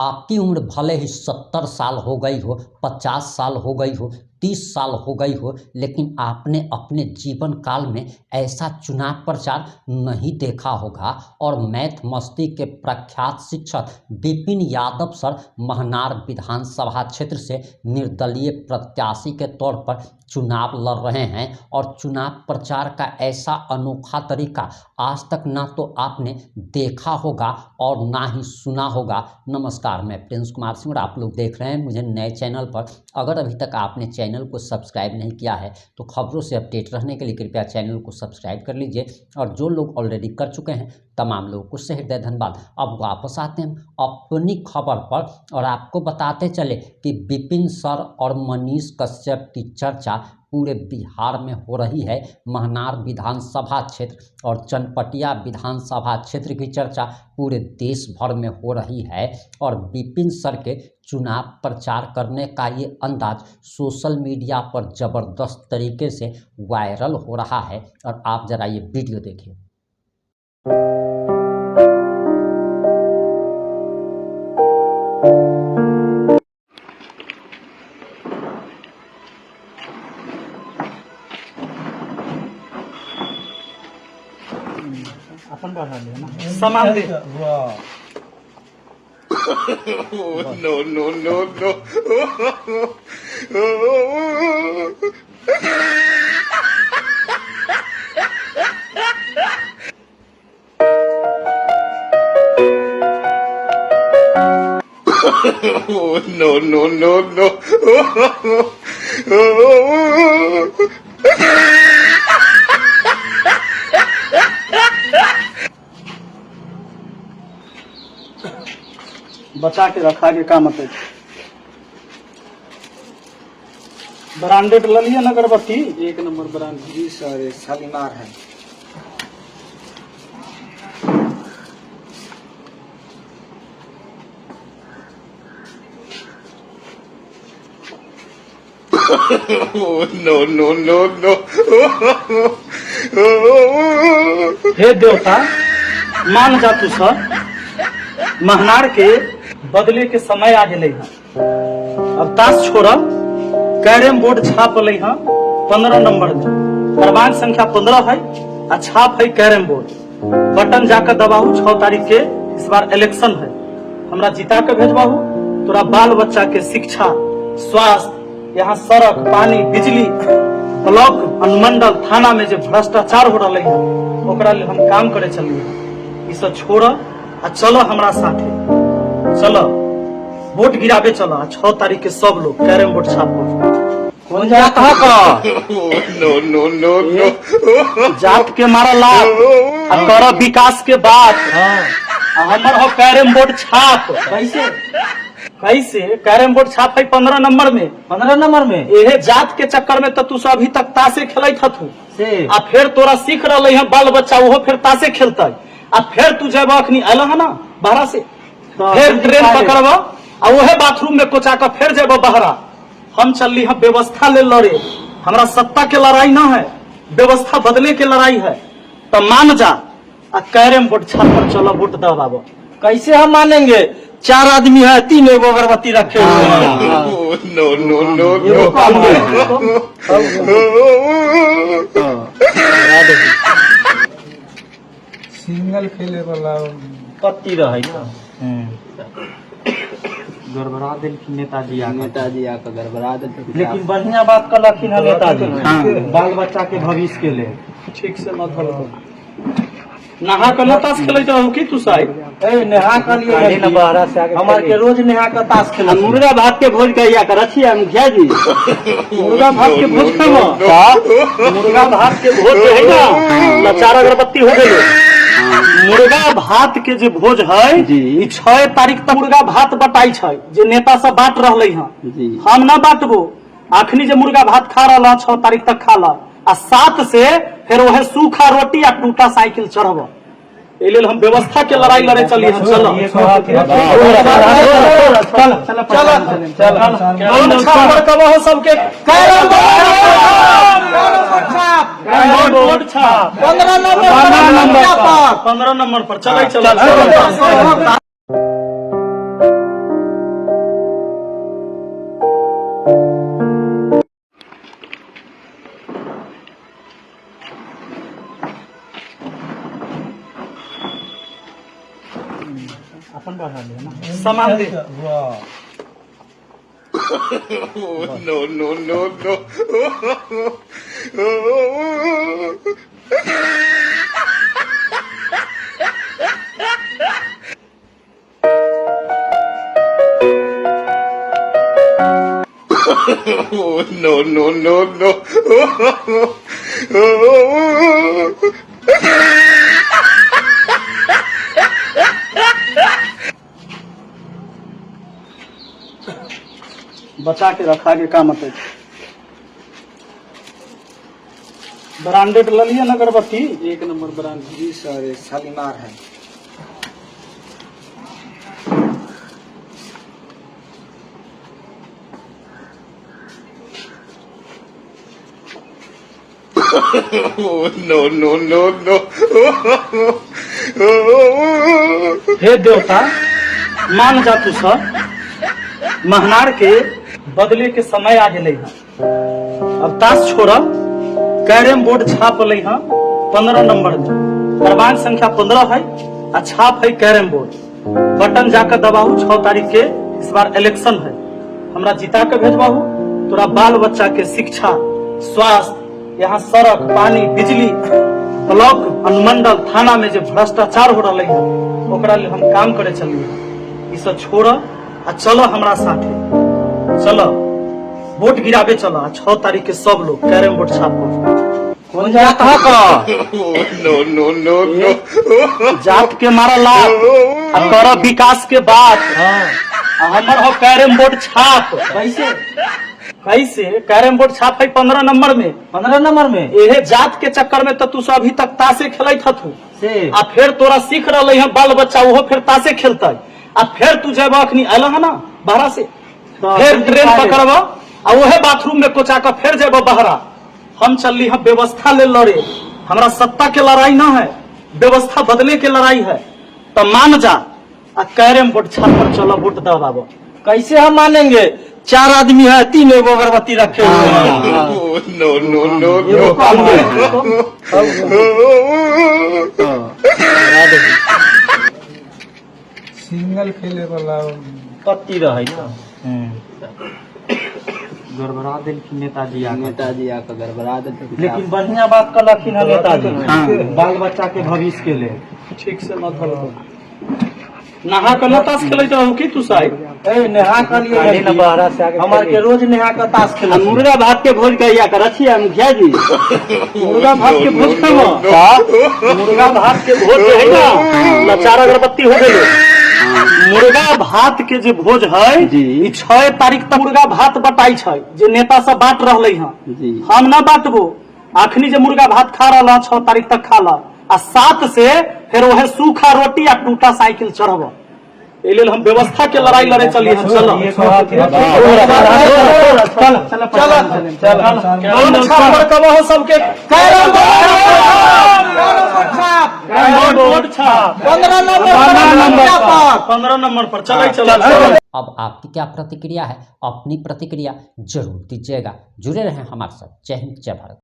आपकी उम्र भले ही 70 साल हो गई हो, 50 साल हो गई हो, 30 साल हो गई हो, लेकिन आपने अपने जीवन काल में ऐसा चुनाव प्रचार नहीं देखा होगा। और मैथ मस्ती के प्रख्यात शिक्षक विपिन यादव सर महनार विधानसभा क्षेत्र से निर्दलीय प्रत्याशी के तौर पर चुनाव लड़ रहे हैं। और चुनाव प्रचार का ऐसा अनोखा तरीका आज तक ना तो आपने देखा होगा और ना ही सुना होगा। नमस्कार, मैं प्रिंस कुमार सिंह और आप लोग देख रहे हैं मुझे नए चैनल पर। अगर अभी तक आपने चैनल को सब्सक्राइब नहीं किया है तो खबरों से अपडेट रहने के लिए कृपया चैनल को सब्सक्राइब कर लीजिए। और जो लोग ऑलरेडी कर चुके हैं तमाम लोगों को से हृदय धन्यवाद। अब वापस आते हैं अपनी खबर पर और आपको बताते चले कि विपिन सर और मनीष कश्यप की चर्चा पूरे बिहार में हो रही है। महनार विधानसभा क्षेत्र और चनपटिया विधानसभा क्षेत्र की चर्चा पूरे देश भर में हो रही है। और विपिन सर के चुनाव प्रचार करने का ये अंदाज सोशल मीडिया पर ज़बरदस्त तरीके से वायरल हो रहा है। और आप ज़रा ये वीडियो देखिए। अपन बढ़ा लिया ना सामान दे। No no no no no no no no बचा के रखा के काम है। ब्रांडेड ले लिया ना अगरबत्ती, एक नंबर ब्रांड जी सर, शालीमार है। नो नो नो नो हे देवता मान जा तू सर, महनार के बदले के समय आ गए हैं। अब ताश छोड़ा, कैरम बोर्ड छाप ले हैं 15 नंबर में। क्रमांक संख्या 15 है आ छाप है कैरम बोर्ड। बटन जाकर दबाऊ। 6 तारीख के इस बार इलेक्शन है, हमरा जिता के भेजबाहू। तोरा बाल बच्चा के शिक्षा, स्वास्थ्य, यहाँ सड़क, पानी, बिजली, ब्लॉक, अनुमंडल, थाना में जो भ्रष्टाचार हो रहा है ओकरा लिए हम काम करे चलिए। इस छोड़ आ चलो हमरा साथे, चलो वोट गिराबे चलो। 6 तारीख के सब लोग कैरम बोर्ड छापो। कौन जात का नो नो नो नो जात के मारा लाभ आ कर विकास के बात। हमर हो कैरम बोर्ड छाप। कैसे कैसे कैरम बोर्ड छाप है 15 नंबर में। 15 नंबर में यह जात के चक्कर में तो तू अभी तक ताशे खेलत हथू आ फिर तोरा सीख रहा है बाल बच्चा वो फिर ताशे खेलता है। आ फिर तू जब अखनी आल है ना बाहर से, फिर ट्रेन पकड़ब आ वह बाथरूम में कोचा कर फिर जब बहरा। हम चलली है व्यवस्था ले लड़े। हमारा सत्ता के लड़ाई ना है, व्यवस्था बदले के लड़ाई है। तो मान जा आ कैरम बोर्ड छाप पर चलो वोट दबाबो। कैसे हम मानेंगे? 4 आदमी है, 3 एगो अगरबत्ती रखे हुए हैं। नो नो नो सिंगल खेले वाला पत्ती रहे गड़बड़ा दिल की नेताजी आकर गड़बड़ा दिल। लेकिन बढ़िया बात कलखिन है नेताजी, बाल बच्चा के भविष्य के लिए ठीक से मत हो। नहा कर ताश खेलते रहो की तू साहब? नहा कर हमारे के रोज नहा कर ताश खेल। मुर्गा भात के भोज कहिया कर अच्छी है मुखिया जी। मुर्गा भात के भोज खाओ। मुर्गा भात के भोज है ना, 4 अगरबत्ती हो गई। मुर्गा भात के जो भोज है 6 तारीख तक मुर्गा भात बटाई है जे नेता सब बांट रहे हैं। हम ना बांटबो। अखनी जो मुर्गा भात खा रहा 6 तारीख तक खा ला आ 7 से फिर वह सूखा रोटी आ टूटा साइकिल चढ़ब। इसलिए हम व्यवस्था के लड़ाई लड़े चलिए। चलो सबके 15 नंबर पर चल। सामान दे। वाह no, no, no, no. No, no, no, no. बचा के रखा के काम मत। ब्रांडेड ले लिया ना अगरबत्ती, 1 नंबर ब्रांड। जी सर शालीमार है। No, no, no, no. हे देवता मान जा तू सर, महनार के बदले के समय आ गए हैं। अब ताश छोड़ा, कैरम बोर्ड छाप ले हैं 15 नंबर में, क्रमांक संख्या 15 है आ छाप है कैरम बोर्ड। बटन जाकर दबाऊ, 6 तारीख के इस बार इलेक्शन है, हमरा जिता के भेजबाहू। तोरा बाल बच्चा के शिक्षा, स्वास्थ्य, यहाँ सड़क, पानी, बिजली, ब्लॉक, अनुमंडल, थाना में जो भ्रष्टाचार हो रहा है ओकरा लिए हम काम करे चलिए। इस छोड़ आ चलो हमरा साथे, चलो वोट गिराबे चलो। 6 तारीख के सब लोग कैरम बोर्ड छापो। कौन जात है का? No, no, no, no. जात के मारा लाभ आ कर विकास के बात। हमर हो कैरम बोर्ड छाप। कैसे कैसे कैरम बोर्ड छाप है 15 नंबर में। 15 नंबर में यह जात के चक्कर में तो तू अभी तक ताशे खेलत हथु आ फिर तोरा सीख रहा है बाल बच्चा वो फिर ताशे खेलता आ फिर तू जब अखनी आल है ना बाहर से, फिर ट्रेन पकड़ब आ वह बाथरूम में कोचा कर फिर जब बहरा। हम चलली हम व्यवस्था ले लड़े, हमरा सत्ता के लड़ाई ना है, व्यवस्था बदले के लड़ाई है। तो मान जा आ कैरम बोर्ड छाप पर चलो वोट दबाबो। कैसे हम मानेंगे? 4 आदमी है, 3 एगो अगरबत्ती रखे हुए हैं। No, no, no, एगो काम no. सिंगल खेले वाला पत्ती रहे तो गड़बड़ा दिलखिन नेताजी आकर गड़बड़ा दिलखिन। लेकिन बढ़िया बात कलखिन है नेताजी, बाल बच्चा के भविष्य के लिए ठीक से मत बोलो। नहा कर ना ताश खेलते रहो की तू साहब? नहा कर लिए हमार के रोज नहा कर ताश खेल। मुर्गा भात के भोज कहिया कर रखिए मुखिया जी। मुर्गा भात के भोज खाओ, मुर्गा भात के भोज है ना, 4 अगरबत्ती हो गए। मुर्गा भात के जो भोज है 6 तारीख तक मुर्गा भात बटाई है, जो नेता सब बांट रहे हैं। हम ना बांटबो, आखनी जो मुर्गा भात खा रहा 6 तारीख तक खा ला आ 7 से फिर वह सूखा रोटी या टूटा साइकिल चढ़ब। ये हम व्यवस्था के लड़ाई लड़े चलिए। हम चलो सबके 15 नंबर पर चलो। अब आपकी क्या प्रतिक्रिया है? अपनी प्रतिक्रिया जरूर दीजिएगा। जुड़े रहें हमारे साथ। जय हिंद, जय भारत।